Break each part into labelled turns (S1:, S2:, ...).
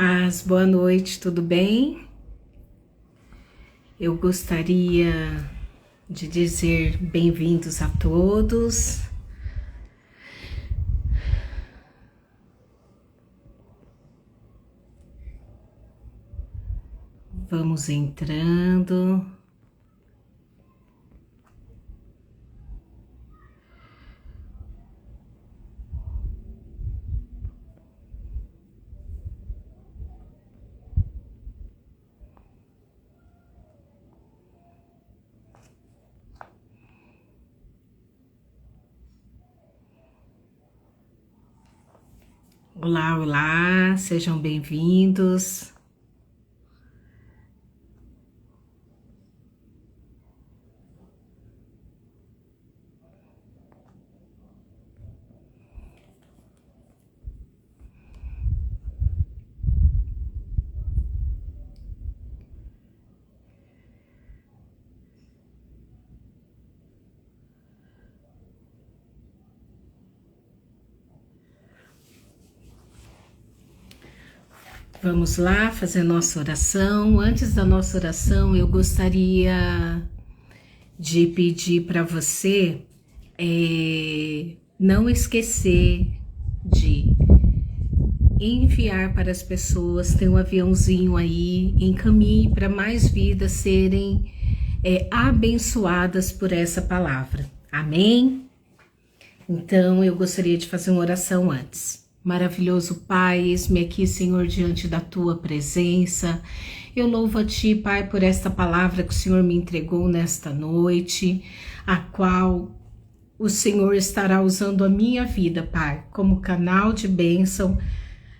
S1: Paz, boa noite, tudo bem? Eu gostaria de dizer bem-vindos a todos. Vamos entrando. Olá, olá, sejam bem-vindos. Vamos lá fazer nossa oração. Antes da nossa oração, eu gostaria de pedir para você não esquecer de enviar para as pessoas. Tem um aviãozinho aí, encaminhe para mais vidas serem abençoadas por essa palavra. Amém? Então eu gostaria de fazer uma oração antes. Maravilhoso Pai, eis-me aqui, Senhor, diante da Tua presença. Eu louvo a Ti, Pai, por esta palavra que o Senhor me entregou nesta noite, a qual o Senhor estará usando a minha vida, Pai, como canal de bênção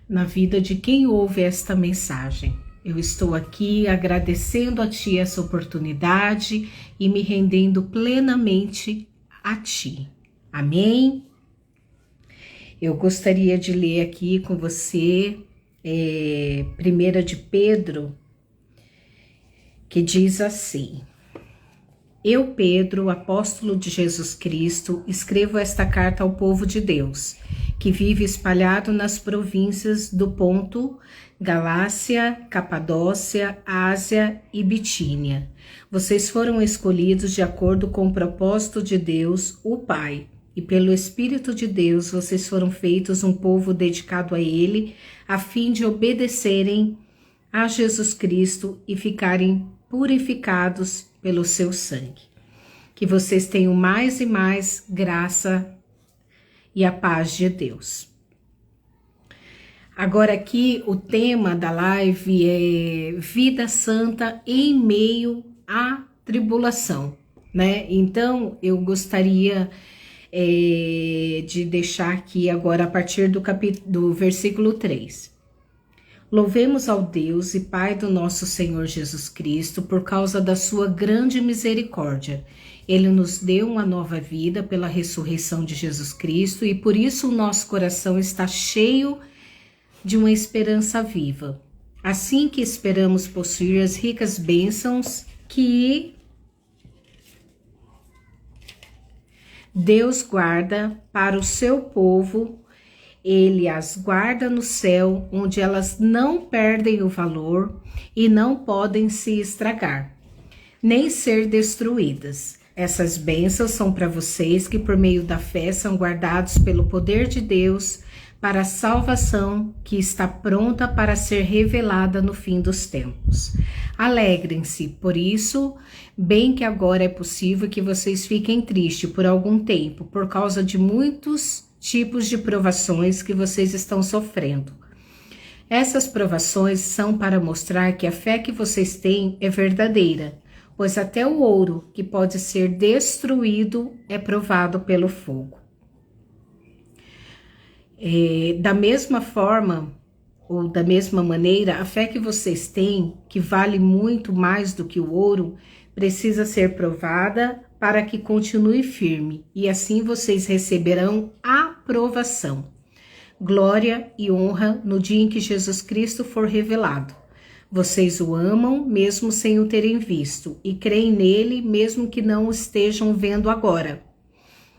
S1: na vida de quem ouve esta mensagem. Eu estou aqui agradecendo a Ti essa oportunidade e me rendendo plenamente a Ti. Amém? Eu gostaria de ler aqui com você 1 de Pedro, que diz assim: Eu, Pedro, apóstolo de Jesus Cristo, escrevo esta carta ao povo de Deus, que vive espalhado nas províncias do Ponto, Galácia, Capadócia, Ásia e Bitínia. Vocês foram escolhidos de acordo com o propósito de Deus, o Pai. E pelo Espírito de Deus, vocês foram feitos um povo dedicado a Ele, a fim de obedecerem a Jesus Cristo e ficarem purificados pelo seu sangue. Que vocês tenham mais e mais graça e a paz de Deus. Agora aqui o tema da live é Vida Santa em meio à tribulação, né? Então eu gostaria de deixar aqui agora a partir do versículo 3. Louvemos ao Deus e Pai do nosso Senhor Jesus Cristo por causa da sua grande misericórdia. Ele nos deu uma nova vida pela ressurreição de Jesus Cristo e por isso o nosso coração está cheio de uma esperança viva. Assim que esperamos possuir as ricas bênçãos que Deus guarda para o seu povo, Ele as guarda no céu, onde elas não perdem o valor e não podem se estragar, nem ser destruídas. Essas bênçãos são para vocês que por meio da fé são guardados pelo poder de Deus para a salvação que está pronta para ser revelada no fim dos tempos. Alegrem-se, por isso, bem que agora é possível que vocês fiquem tristes por algum tempo, por causa de muitos tipos de provações que vocês estão sofrendo. Essas provações são para mostrar que a fé que vocês têm é verdadeira, pois até o ouro que pode ser destruído é provado pelo fogo. Da mesma forma, ou da mesma maneira, a fé que vocês têm, que vale muito mais do que o ouro, precisa ser provada para que continue firme, e assim vocês receberão aprovação, glória e honra no dia em que Jesus Cristo for revelado. Vocês o amam mesmo sem o terem visto, e creem nele mesmo que não o estejam vendo agora.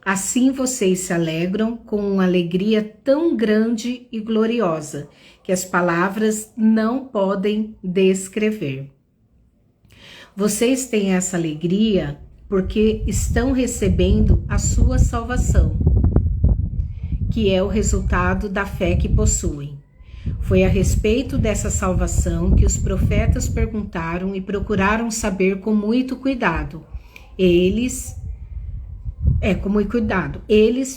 S1: Assim vocês se alegram com uma alegria tão grande e gloriosa que as palavras não podem descrever. Vocês têm essa alegria porque estão recebendo a sua salvação, que é o resultado da fé que possuem. Foi a respeito dessa salvação que os profetas perguntaram e procuraram saber com muito cuidado. Eles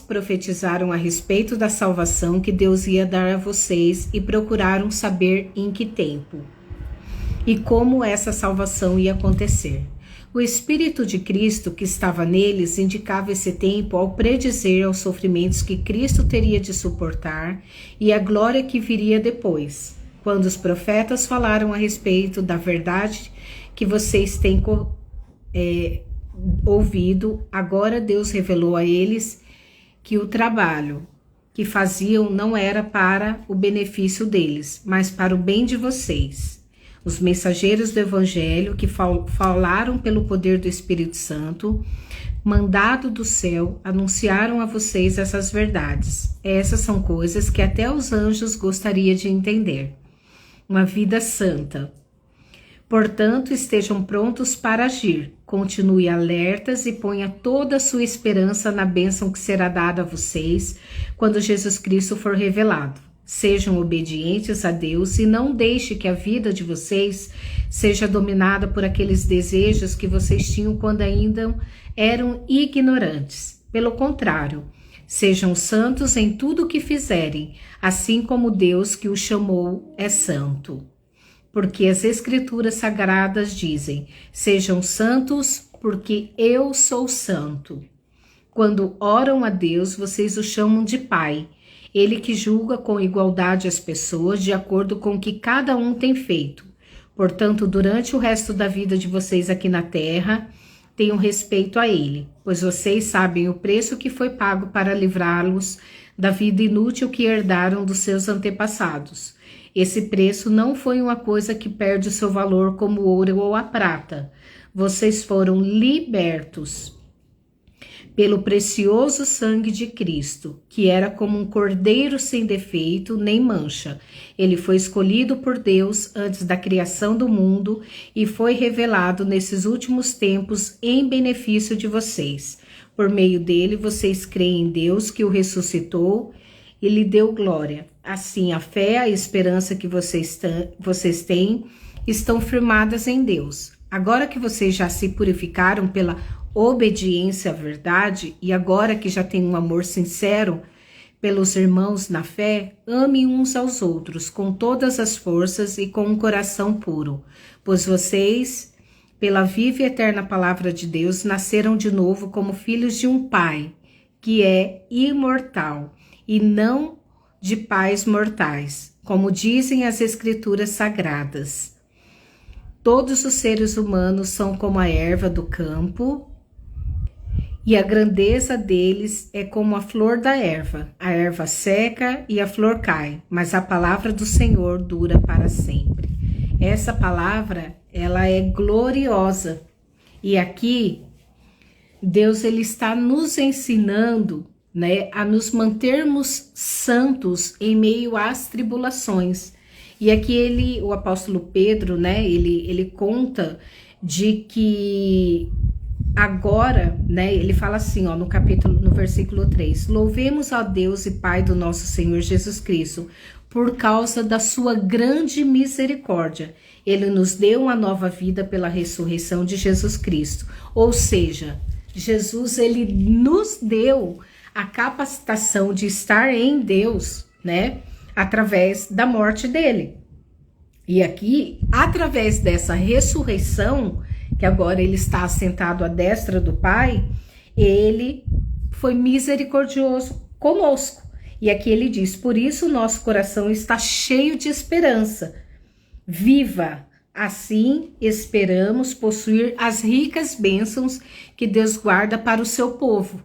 S1: profetizaram a respeito da salvação que Deus ia dar a vocês e procuraram saber em que tempo e como essa salvação ia acontecer. O Espírito de Cristo que estava neles indicava esse tempo ao predizer os sofrimentos que Cristo teria de suportar e a glória que viria depois. Quando os profetas falaram a respeito da verdade que vocês têm ouvido, agora Deus revelou a eles que o trabalho que faziam não era para o benefício deles, mas para o bem de vocês. Os mensageiros do Evangelho que falaram pelo poder do Espírito Santo, mandado do céu, anunciaram a vocês essas verdades. Essas são coisas que até os anjos gostariam de entender. Uma vida santa. Portanto, estejam prontos para agir. Continue alertas e ponha toda a sua esperança na bênção que será dada a vocês quando Jesus Cristo for revelado. Sejam obedientes a Deus e não deixe que a vida de vocês seja dominada por aqueles desejos que vocês tinham quando ainda eram ignorantes. Pelo contrário, sejam santos em tudo o que fizerem, assim como Deus que os chamou é santo. Porque as Escrituras Sagradas dizem: sejam santos, porque eu sou santo. Quando oram a Deus, vocês o chamam de Pai. Ele que julga com igualdade as pessoas de acordo com o que cada um tem feito. Portanto, durante o resto da vida de vocês aqui na terra, tenham respeito a Ele, pois vocês sabem o preço que foi pago para livrá-los da vida inútil que herdaram dos seus antepassados. Esse preço não foi uma coisa que perde o seu valor como o ouro ou a prata. Vocês foram libertos pelo precioso sangue de Cristo, que era como um cordeiro sem defeito nem mancha. Ele foi escolhido por Deus antes da criação do mundo e foi revelado nesses últimos tempos em benefício de vocês. Por meio dele, vocês creem em Deus que o ressuscitou e lhe deu glória. Assim, a fé, a esperança que vocês têm estão firmadas em Deus. Agora que vocês já se purificaram pela obediência à verdade e agora que já têm um amor sincero pelos irmãos na fé, amem uns aos outros com todas as forças e com um coração puro, pois vocês, pela viva e eterna palavra de Deus, nasceram de novo como filhos de um Pai que é imortal e não de pais mortais, como dizem as Escrituras Sagradas. Todos os seres humanos são como a erva do campo, e a grandeza deles é como a flor da erva. A erva seca e a flor cai, mas a palavra do Senhor dura para sempre. Essa palavra, ela é gloriosa. E aqui, Deus ele está nos ensinando, né, a nos mantermos santos em meio às tribulações. E aqui o apóstolo Pedro, né, ele conta de que agora, né, ele fala assim, ó, no versículo 3, louvemos a Deus e Pai do nosso Senhor Jesus Cristo, por causa da sua grande misericórdia. Ele nos deu uma nova vida pela ressurreição de Jesus Cristo. Ou seja, Jesus, ele nos deu a capacitação de estar em Deus, né, através da morte dele. E aqui, através dessa ressurreição, que agora ele está assentado à destra do Pai, ele foi misericordioso conosco. E aqui ele diz, por isso nosso coração está cheio de esperança. Viva! Assim esperamos possuir as ricas bênçãos que Deus guarda para o seu povo.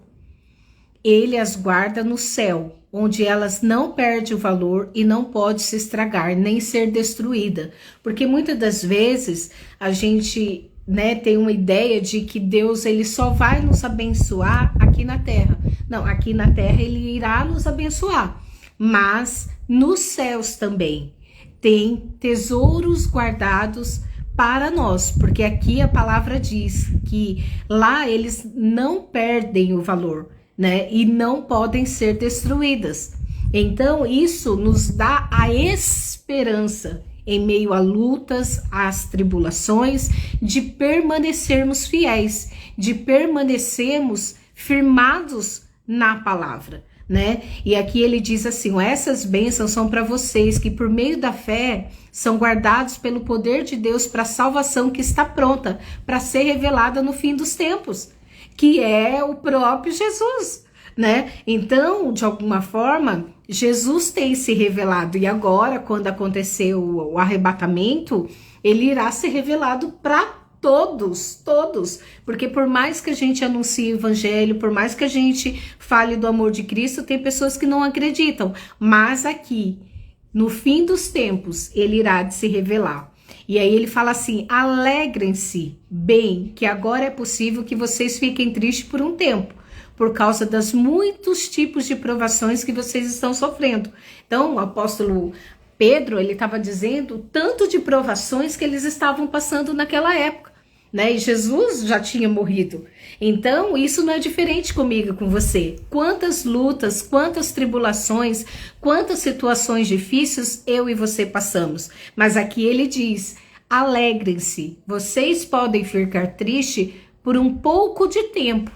S1: Ele as guarda no céu, onde elas não perdem o valor e não pode se estragar, nem ser destruída. Porque muitas das vezes a gente, né, tem uma ideia de que Deus ele só vai nos abençoar aqui na terra. Não, aqui na terra ele irá nos abençoar, mas nos céus também tem tesouros guardados para nós, porque aqui a palavra diz que lá eles não perdem o valor, né? E não podem ser destruídas. Então isso nos dá a esperança em meio a lutas, às tribulações, de permanecermos fiéis, de permanecermos firmados na palavra, né? E aqui ele diz assim, ó, essas bênçãos são para vocês que por meio da fé são guardados pelo poder de Deus para a salvação que está pronta para ser revelada no fim dos tempos, que é o próprio Jesus, né? Então, de alguma forma, Jesus tem se revelado e agora, quando aconteceu o arrebatamento, ele irá ser revelado para todos, porque por mais que a gente anuncie o evangelho, por mais que a gente fale do amor de Cristo, tem pessoas que não acreditam, mas aqui, no fim dos tempos, ele irá se revelar. E aí ele fala assim, alegrem-se bem, que agora é possível que vocês fiquem tristes por um tempo, por causa dos muitos tipos de provações que vocês estão sofrendo. Então, o apóstolo Pedro, ele estava dizendo o tanto de provações que eles estavam passando naquela época, né? E Jesus já tinha morrido. Então, isso não é diferente comigo, com você. Quantas lutas, quantas tribulações, quantas situações difíceis eu e você passamos. Mas aqui ele diz, alegrem-se. Vocês podem ficar tristes por um pouco de tempo,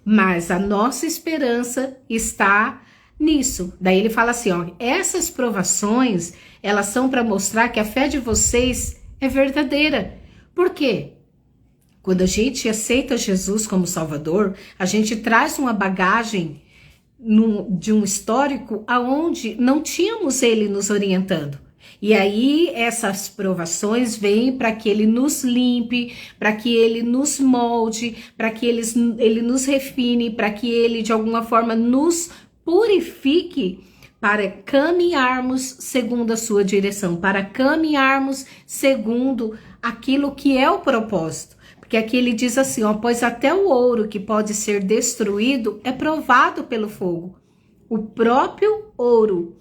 S1: mas a nossa esperança está nisso. Daí ele fala assim, ó, essas provações, elas são para mostrar que a fé de vocês é verdadeira. Por quê? Quando a gente aceita Jesus como Salvador, a gente traz uma bagagem de um histórico aonde não tínhamos ele nos orientando. E aí essas provações vêm para que ele nos limpe, para que ele nos molde, para que ele nos refine, para que ele de alguma forma nos purifique para caminharmos segundo a sua direção, para caminharmos segundo aquilo que é o propósito. Porque aqui ele diz assim, ó, pois até o ouro que pode ser destruído é provado pelo fogo. O próprio ouro,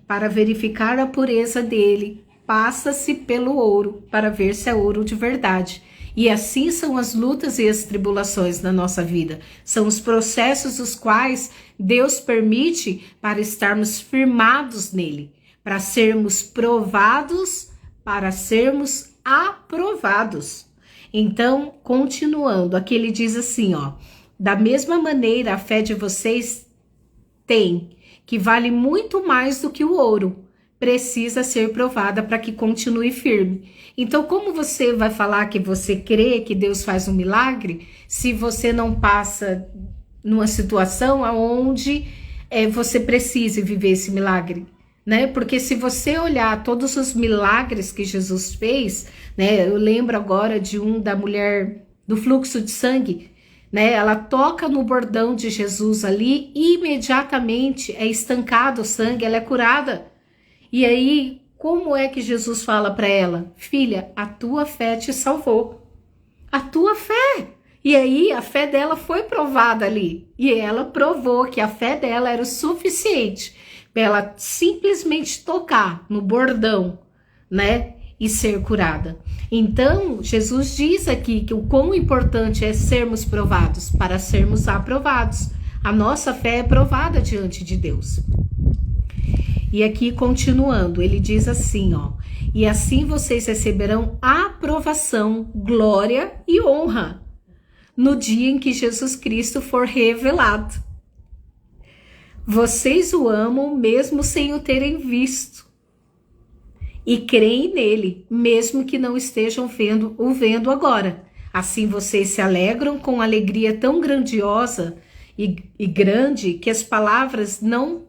S1: para verificar a pureza dele, passa-se pelo ouro, para ver se é ouro de verdade. E assim são as lutas e as tribulações na nossa vida. São os processos os quais Deus permite para estarmos firmados nele, para sermos provados, para sermos aprovados. Então, continuando, aqui ele diz assim, ó, da mesma maneira a fé de vocês tem, que vale muito mais do que o ouro, precisa ser provada para que continue firme. Então, como você vai falar que você crê que Deus faz um milagre, se você não passa numa situação onde você precise viver esse milagre? Né? Porque se você olhar todos os milagres que Jesus fez, né? Eu lembro agora da mulher do fluxo de sangue, né? Ela toca no bordão de Jesus ali e imediatamente é estancado o sangue, ela é curada. E aí, como é que Jesus fala para ela? Filha, a tua fé te salvou. A tua fé. E aí, a fé dela foi provada ali. E ela provou que a fé dela era o suficiente para ela simplesmente tocar no bordão, né? E ser curada. Então, Jesus diz aqui que o quão importante é sermos provados para sermos aprovados. A nossa fé é provada diante de Deus. E aqui, continuando, ele diz assim, ó, e assim vocês receberão aprovação, glória e honra no dia em que Jesus Cristo for revelado. Vocês o amam mesmo sem o terem visto e creem nele, mesmo que não estejam o vendo agora. Assim vocês se alegram com alegria tão grandiosa e grande que as palavras não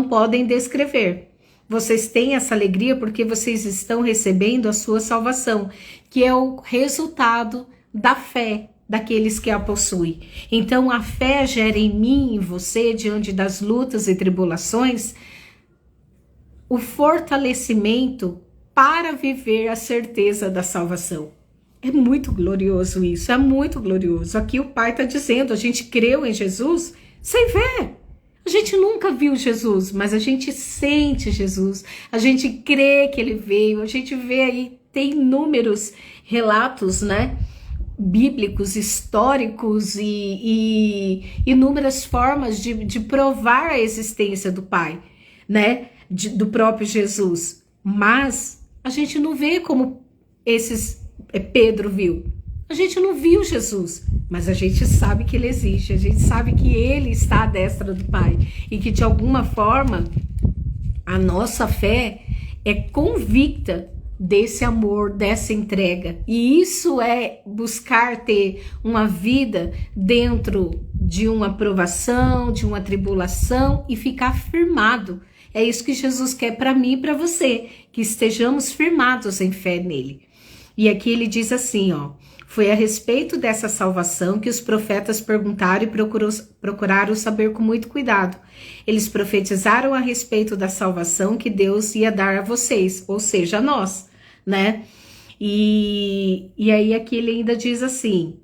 S1: podem descrever. Vocês têm essa alegria porque vocês estão recebendo a sua salvação, que é o resultado da fé daqueles que a possuem. Então a fé gera em mim e em você, diante das lutas e tribulações, o fortalecimento para viver a certeza da salvação. É muito glorioso isso, é muito glorioso. Aqui o Pai está dizendo, a gente creu em Jesus, Sem fé. A gente nunca viu Jesus, mas a gente sente Jesus, a gente crê que ele veio, a gente vê aí, tem inúmeros relatos, né, bíblicos, históricos e inúmeras formas de provar a existência do Pai, né, do próprio Jesus. Mas a gente não vê como Pedro viu. A gente não viu Jesus, mas a gente sabe que ele existe, a gente sabe que ele está à destra do Pai e que de alguma forma a nossa fé é convicta desse amor, dessa entrega. E isso é buscar ter uma vida dentro de uma provação, de uma tribulação e ficar firmado. É isso que Jesus quer para mim e para você, que estejamos firmados em fé nele. E aqui ele diz assim, ó: foi a respeito dessa salvação que os profetas perguntaram e procuraram saber com muito cuidado. Eles profetizaram a respeito da salvação que Deus ia dar a vocês, ou seja, a nós, né? E aí aqui ele ainda diz assim,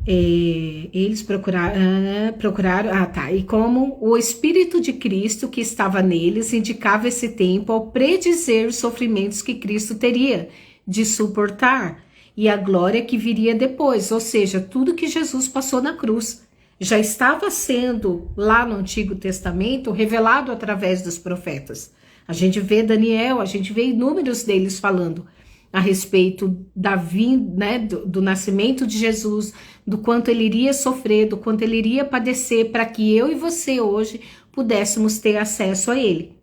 S1: eles procuraram, e como o Espírito de Cristo que estava neles indicava esse tempo ao predizer os sofrimentos que Cristo teria de suportar e a glória que viria depois, ou seja, tudo que Jesus passou na cruz já estava sendo lá no Antigo Testamento revelado através dos profetas. A gente vê Daniel, a gente vê inúmeros deles falando a respeito da vinda, né, do nascimento de Jesus, do quanto ele iria sofrer, do quanto ele iria padecer para que eu e você hoje pudéssemos ter acesso a ele.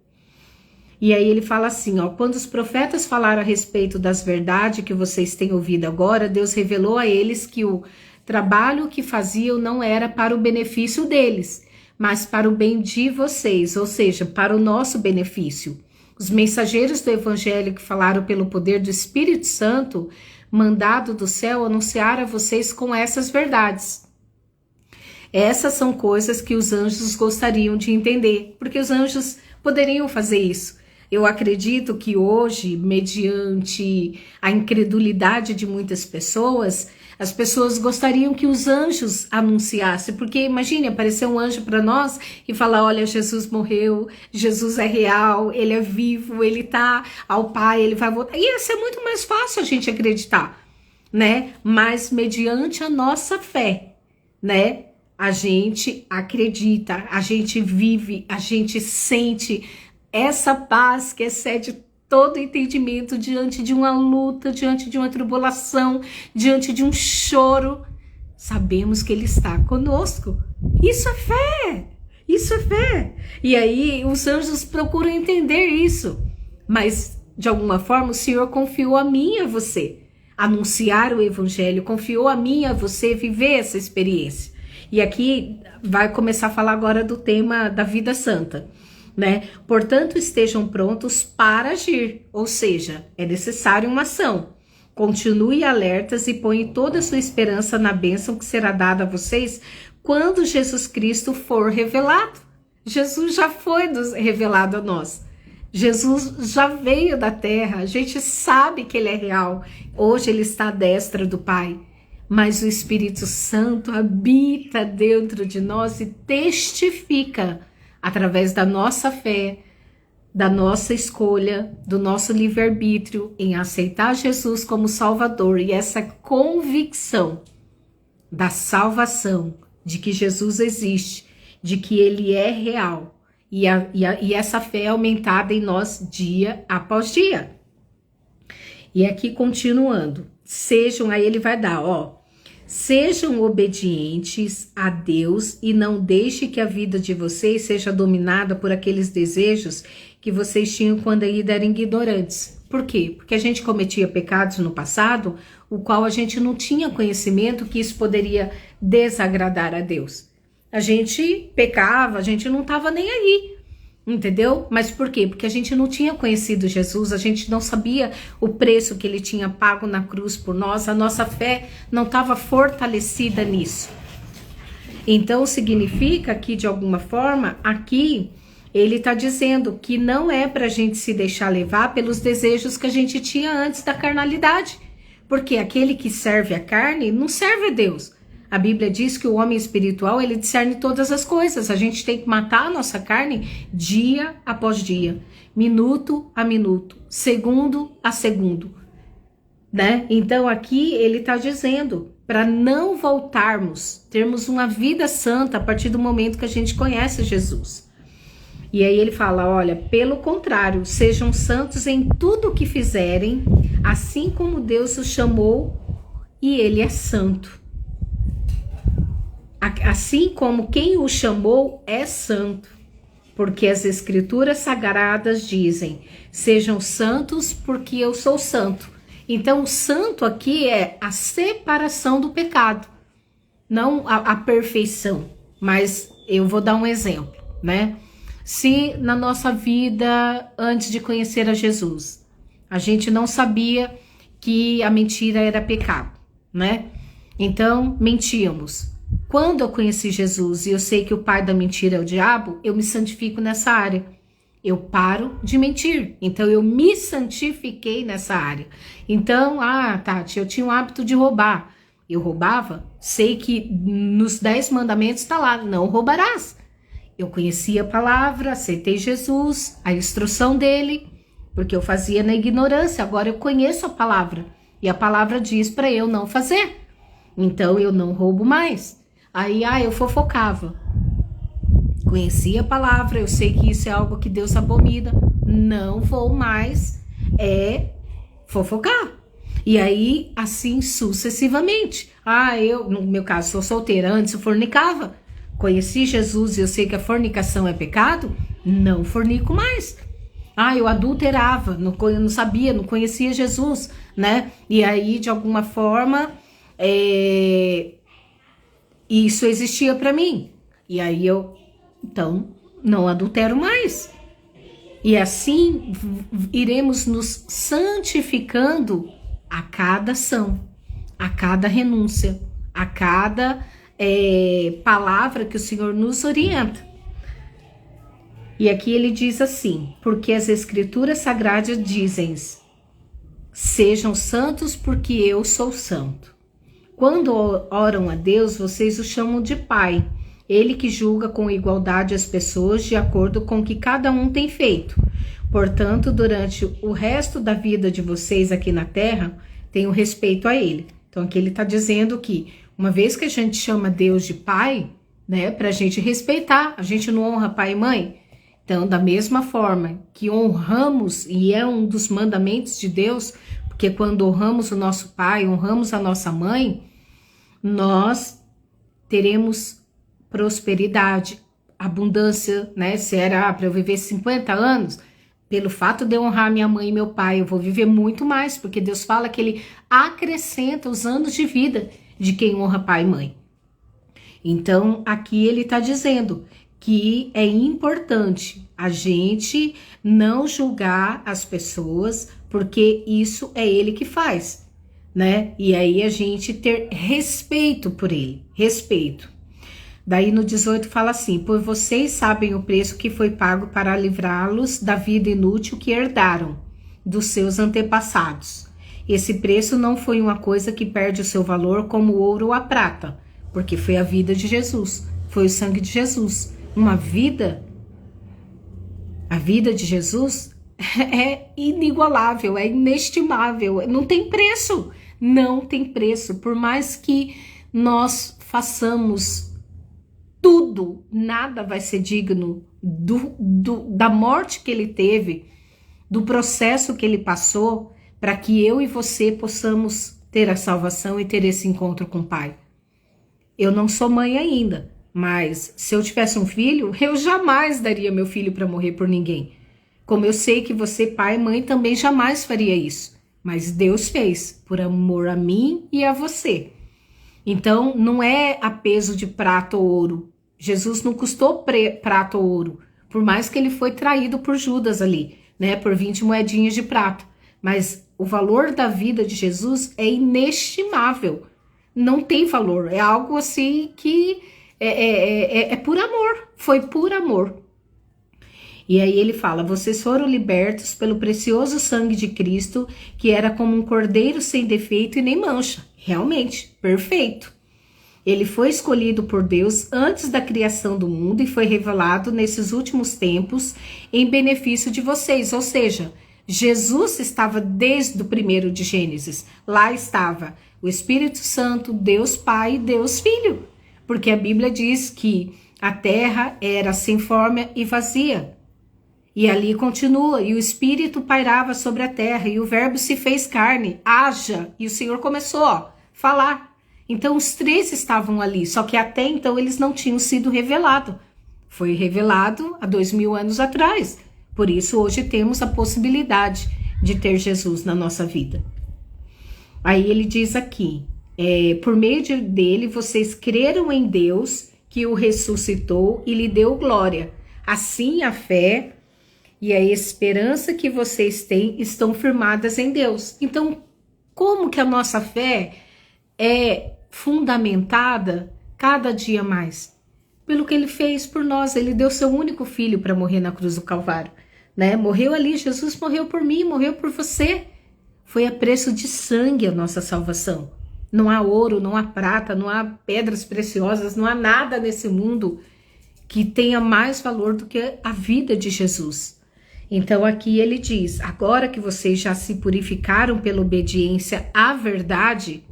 S1: E aí ele fala assim, ó: quando os profetas falaram a respeito das verdades que vocês têm ouvido agora, Deus revelou a eles que o trabalho que faziam não era para o benefício deles, mas para o bem de vocês, ou seja, para o nosso benefício. Os mensageiros do evangelho que falaram pelo poder do Espírito Santo, mandado do céu, anunciaram a vocês com essas verdades. Essas são coisas que os anjos gostariam de entender, porque os anjos poderiam fazer isso. Eu acredito que hoje, mediante a incredulidade de muitas pessoas, as pessoas gostariam que os anjos anunciassem, porque imagine aparecer um anjo para nós e falar: olha, Jesus morreu, Jesus é real, ele é vivo, ele tá ao Pai, ele vai voltar. Ia ser muito mais fácil a gente acreditar, né? Mas mediante a nossa fé, né? A gente acredita, a gente vive, a gente sente essa paz que excede todo entendimento diante de uma luta, diante de uma tribulação, diante de um choro. Sabemos que ele está conosco. Isso é fé, isso é fé. E aí os anjos procuram entender isso. Mas de alguma forma o Senhor confiou a mim e a você anunciar o evangelho, confiou a mim e a você viver essa experiência. E aqui vai começar a falar agora do tema da vida santa, né? Portanto, estejam prontos para agir, ou seja, é necessário uma ação. Continue alertas e ponham toda a sua esperança na bênção que será dada a vocês quando Jesus Cristo for revelado. Jesus já foi revelado a nós. Jesus já veio da terra, a gente sabe que ele é real. Hoje ele está à destra do Pai. Mas o Espírito Santo habita dentro de nós e testifica através da nossa fé, da nossa escolha, do nosso livre-arbítrio em aceitar Jesus como Salvador e essa convicção da salvação, de que Jesus existe, de que ele é real e essa fé é aumentada em nós dia após dia. E aqui continuando, aí ele vai dar, ó: sejam obedientes a Deus e não deixe que a vida de vocês seja dominada por aqueles desejos que vocês tinham quando ainda eram ignorantes. Por quê? Porque a gente cometia pecados no passado, o qual a gente não tinha conhecimento que isso poderia desagradar a Deus. A gente pecava, a gente não estava nem aí. Entendeu? Mas por quê? Porque a gente não tinha conhecido Jesus, a gente não sabia o preço que ele tinha pago na cruz por nós, a nossa fé não estava fortalecida nisso. Então significa que de alguma forma aqui ele está dizendo que não é para a gente se deixar levar pelos desejos que a gente tinha antes da carnalidade, porque aquele que serve a carne não serve a Deus. A Bíblia diz que o homem espiritual, ele discerne todas as coisas. A gente tem que matar a nossa carne dia após dia, minuto a minuto, segundo a segundo, né? Então aqui ele está dizendo para não voltarmos, termos uma vida santa a partir do momento que a gente conhece Jesus. E aí ele fala, olha, pelo contrário, sejam santos em tudo o que fizerem, assim como Deus os chamou e ele é santo. Assim como quem o chamou é santo, porque as escrituras sagradas dizem, sejam santos porque eu sou santo. Então o santo aqui é a separação do pecado, não a perfeição. Mas eu vou dar um exemplo, né? Se na nossa vida, antes de conhecer a Jesus, a gente não sabia que a mentira era pecado, né? Então, mentíamos. Quando eu conheci Jesus e eu sei que o pai da mentira é o diabo, eu me santifico nessa área. Eu paro de mentir. Então, eu me santifiquei nessa área. Então, Tati, eu tinha o hábito de roubar. Eu roubava, sei que nos 10 mandamentos está lá, não roubarás. Eu conheci a palavra, aceitei Jesus, a instrução dele, porque eu fazia na ignorância. Agora eu conheço a palavra e a palavra diz para eu não fazer. Então eu não roubo mais. Aí eu fofocava. Conheci a palavra, eu sei que isso é algo que Deus abomina. Não vou mais fofocar. E aí assim sucessivamente. Eu, no meu caso, sou solteira, antes eu fornicava. Conheci Jesus e eu sei que a fornicação é pecado, não fornico mais. Eu adulterava, não sabia, não conhecia Jesus, né? E aí, de alguma forma, isso existia para mim. E aí então, não adultero mais. E assim, iremos nos santificando a cada ação, a cada renúncia, a cada palavra que o Senhor nos orienta. E aqui ele diz assim, porque as escrituras sagradas dizem, sejam santos porque eu sou santo. Quando oram a Deus, vocês o chamam de Pai, ele que julga com igualdade as pessoas de acordo com o que cada um tem feito. Portanto, durante o resto da vida de vocês aqui na terra, tenham respeito a ele. Então aqui ele está dizendo que uma vez que a gente chama Deus de pai, né, para a gente respeitar, a gente não honra pai e mãe. Então, da mesma forma que honramos, e é um dos mandamentos de Deus, porque quando honramos o nosso pai, honramos a nossa mãe, nós teremos prosperidade, abundância, né? Se era para eu viver 50 anos, pelo fato de eu honrar minha mãe e meu pai, eu vou viver muito mais, porque Deus fala que ele acrescenta os anos de vida de quem honra pai e mãe. Então, aqui ele está dizendo que é importante a gente não julgar as pessoas, porque isso é ele que faz, né? E aí a gente ter respeito por ele, respeito. Daí no 18 fala assim, pois vocês sabem o preço que foi pago para livrá-los da vida inútil que herdaram dos seus antepassados. Esse preço não foi uma coisa que perde o seu valor como o ouro ou a prata, porque foi a vida de Jesus, foi o sangue de Jesus. A vida de Jesus é inigualável, é inestimável, não tem preço, não tem preço. Por mais que nós façamos tudo, nada vai ser digno da morte que ele teve, do processo que ele passou, para que eu e você possamos ter a salvação e ter esse encontro com o Pai. Eu não sou mãe ainda, mas se eu tivesse um filho, eu jamais daria meu filho para morrer por ninguém. Como eu sei que você, pai e mãe, também jamais faria isso. Mas Deus fez, por amor a mim e a você. Então, não é a peso de prata ou ouro. Jesus não custou prata ou ouro, por mais que ele foi traído por Judas ali, né, por 20 moedinhas de prata. Mas o valor da vida de Jesus é inestimável. Não tem valor. É algo assim que é por amor. Foi por amor. E aí ele fala, vocês foram libertos pelo precioso sangue de Cristo, que era como um cordeiro sem defeito e nem mancha. Realmente, perfeito. Ele foi escolhido por Deus antes da criação do mundo e foi revelado nesses últimos tempos em benefício de vocês. Ou seja, Jesus estava desde o primeiro de Gênesis. Lá estava o Espírito Santo, Deus Pai e Deus Filho. Porque a Bíblia diz que a terra era sem forma e vazia. E ali continua, e o Espírito pairava sobre a terra, e o verbo se fez carne, haja, e o Senhor começou a falar. Então os três estavam ali, só que até então eles não tinham sido revelados. Foi revelado há 2000 anos atrás. Por isso hoje temos a possibilidade de ter Jesus na nossa vida. Aí ele diz aqui, por meio dele vocês creram em Deus que o ressuscitou e lhe deu glória. Assim a fé e a esperança que vocês têm estão firmadas em Deus. Então, como que a nossa fé é fundamentada cada dia mais? Pelo que ele fez por nós. Ele deu seu único filho para morrer na cruz do Calvário, né? Morreu ali, Jesus morreu por mim, morreu por você. Foi a preço de sangue a nossa salvação. Não há ouro, não há prata, não há pedras preciosas, não há nada nesse mundo que tenha mais valor do que a vida de Jesus. Então aqui ele diz, agora que vocês já se purificaram pela obediência à verdade,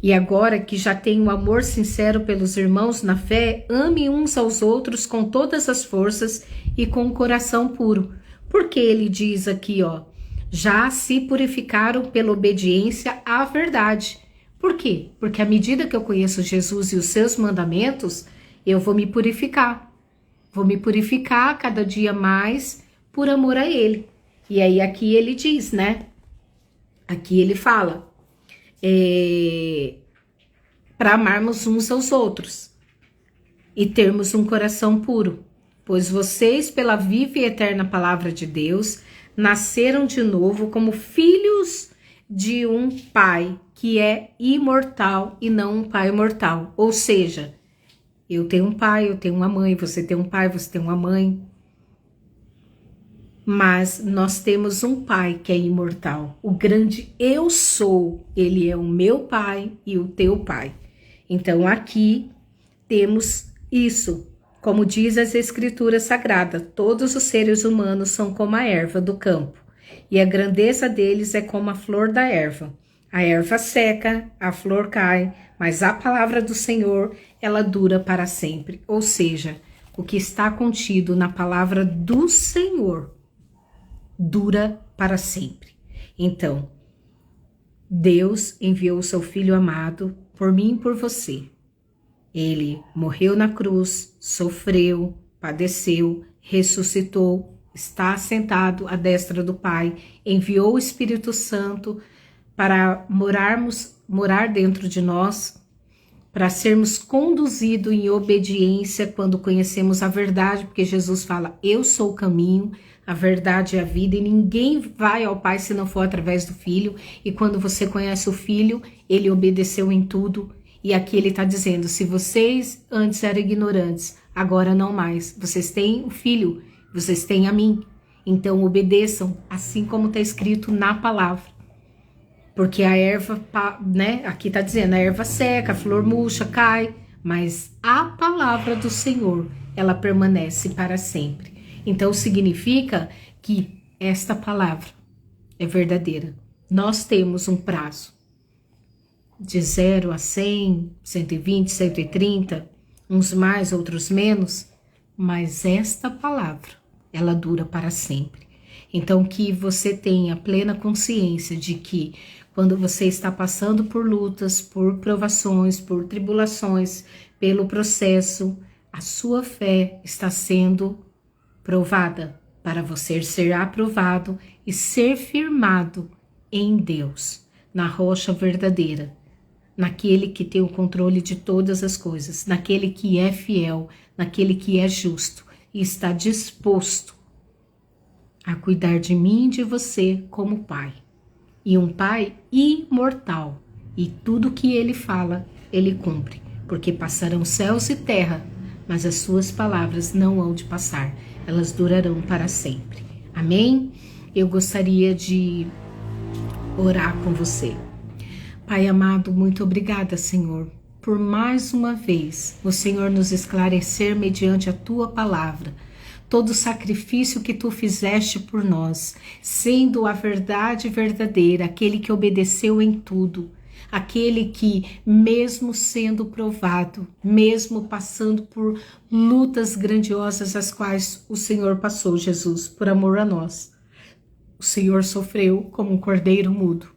S1: e agora que já têm um amor sincero pelos irmãos na fé, ame uns aos outros com todas as forças e com o coração puro. Porque ele diz aqui, ó, já se purificaram pela obediência à verdade. Por quê? Porque à medida que eu conheço Jesus e os seus mandamentos, eu vou me purificar. Vou me purificar cada dia mais por amor a ele. E aí aqui ele diz, né? Aqui ele fala, para amarmos uns aos outros e termos um coração puro. Pois vocês, pela viva e eterna palavra de Deus, nasceram de novo como filhos de um pai que é imortal e não um pai mortal. Ou seja, eu tenho um pai, eu tenho uma mãe, você tem um pai, você tem uma mãe. Mas nós temos um pai que é imortal. O grande eu sou, ele é o meu pai e o teu pai. Então aqui temos isso. Como diz as escrituras sagradas, todos os seres humanos são como a erva do campo, e a grandeza deles é como a flor da erva. A erva seca, a flor cai, mas a palavra do Senhor, ela dura para sempre. Ou seja, o que está contido na palavra do Senhor dura para sempre. Então, Deus enviou o seu Filho amado por mim e por você. Ele morreu na cruz, sofreu, padeceu, ressuscitou, está assentado à destra do Pai, enviou o Espírito Santo para morar dentro de nós, para sermos conduzidos em obediência quando conhecemos a verdade, porque Jesus fala, eu sou o caminho, a verdade e a vida, e ninguém vai ao Pai se não for através do Filho, e quando você conhece o Filho, ele obedeceu em tudo. E aqui ele está dizendo, se vocês antes eram ignorantes, agora não mais. Vocês têm o Filho, vocês têm a mim. Então obedeçam, assim como está escrito na palavra. Porque a erva, né, aqui está dizendo, a erva seca, a flor murcha, cai. Mas a palavra do Senhor, ela permanece para sempre. Então significa que esta palavra é verdadeira. Nós temos um prazo. De 0 a 100, 120, 130, uns mais, outros menos, mas esta palavra, ela dura para sempre. Então que você tenha plena consciência de que quando você está passando por lutas, por provações, por tribulações, pelo processo, a sua fé está sendo provada para você ser aprovado e ser firmado em Deus, na rocha verdadeira. Naquele que tem o controle de todas as coisas, naquele que é fiel, naquele que é justo e está disposto a cuidar de mim e de você como pai. E um pai imortal, e tudo que ele fala, ele cumpre, porque passarão céus e terra, mas as suas palavras não hão de passar, elas durarão para sempre. Amém? Eu gostaria de orar com você. Pai amado, muito obrigada, Senhor, por mais uma vez o Senhor nos esclarecer mediante a Tua palavra todo o sacrifício que Tu fizeste por nós, sendo a verdade verdadeira, aquele que obedeceu em tudo, aquele que, mesmo sendo provado, mesmo passando por lutas grandiosas as quais o Senhor passou, Jesus, por amor a nós, o Senhor sofreu como um cordeiro mudo,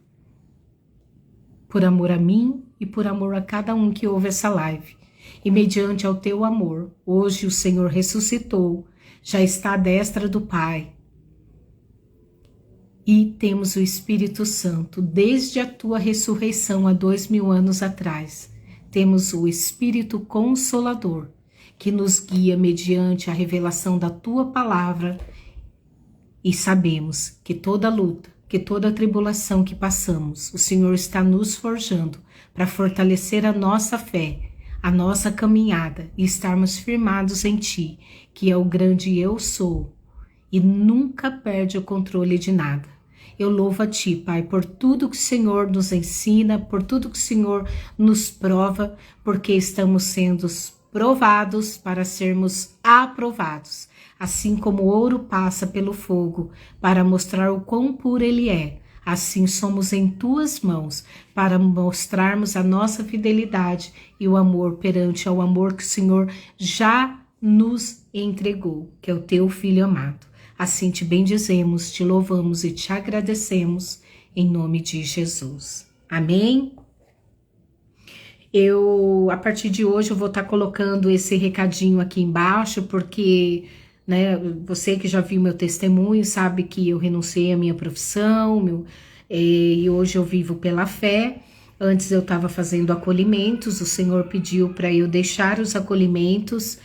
S1: por amor a mim e por amor a cada um que ouve essa live. E mediante ao Teu amor, hoje o Senhor ressuscitou, já está à destra do Pai. E temos o Espírito Santo, desde a Tua ressurreição há 2000 anos atrás. Temos o Espírito Consolador, que nos guia mediante a revelação da Tua palavra. E sabemos que toda luta, que toda tribulação que passamos, o Senhor está nos forjando para fortalecer a nossa fé, a nossa caminhada e estarmos firmados em Ti, que é o grande Eu Sou, e nunca perde o controle de nada. Eu louvo a Ti, Pai, por tudo que o Senhor nos ensina, por tudo que o Senhor nos prova, porque estamos sendo provados para sermos aprovados. Assim como o ouro passa pelo fogo para mostrar o quão puro ele é, assim somos em Tuas mãos para mostrarmos a nossa fidelidade e o amor perante ao amor que o Senhor já nos entregou, que é o Teu Filho amado. Assim Te bendizemos, Te louvamos e Te agradecemos em nome de Jesus. Amém? A partir de hoje, eu vou estar colocando esse recadinho aqui embaixo, porque, né, você que já viu meu testemunho sabe que eu renunciei à minha profissão, e hoje eu vivo pela fé. Antes eu estava fazendo acolhimentos, o Senhor pediu para eu deixar os acolhimentos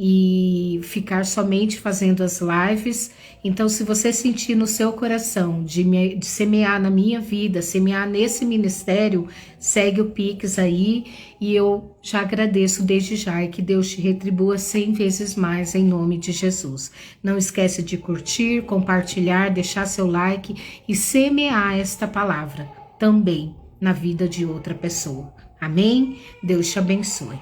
S1: e ficar somente fazendo as lives. Então, se você sentir no seu coração de semear na minha vida, semear nesse ministério, segue o Pix aí, e eu já agradeço desde já, e que Deus te retribua 100 vezes mais em nome de Jesus. Não esquece de curtir, compartilhar, deixar seu like e semear esta palavra também na vida de outra pessoa. Amém? Deus te abençoe.